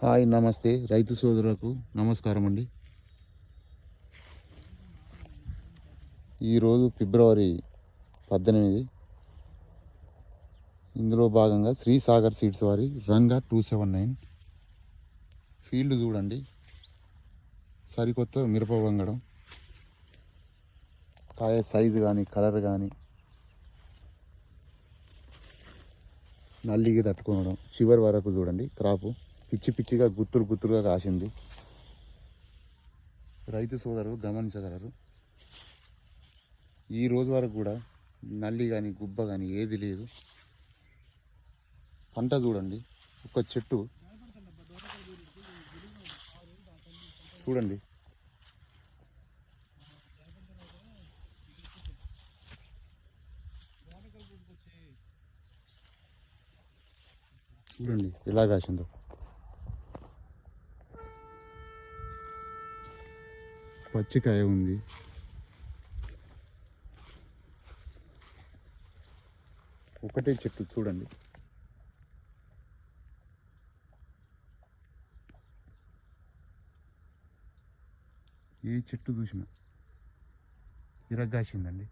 Hi నమస్తే రైతు సోదరులకు నమస్కారం అండి. ఈరోజు ఫిబ్రవరి 18. ఇందులో భాగంగా శ్రీ సాగర్ సీడ్స్ వారి రంగా 279 ఫీల్డ్ చూడండి. సరికొత్త మిరప వంగడం, కాయ సైజు కానీ కలర్ కానీ నల్లికి తట్టుకోవడం చివరి వరకు చూడండి. క్రాపు పిచ్చి పిచ్చిగా గుత్తురుగా కాసింది. రైతు సోదరులు గమనించగలరు. ఈ రోజు వరకు కూడా నల్లి కానీ గుబ్బ కానీ ఏది లేదు. పంట చూడండి, ఒక చెట్టు చూడండి. చూడండి ఎలా కాసిందో. పచ్చికాయ ఉంది. ఒకటే చెట్టు చూడండి. ఏ చెట్టు చూసినా ఇరగ్గాసిందండి.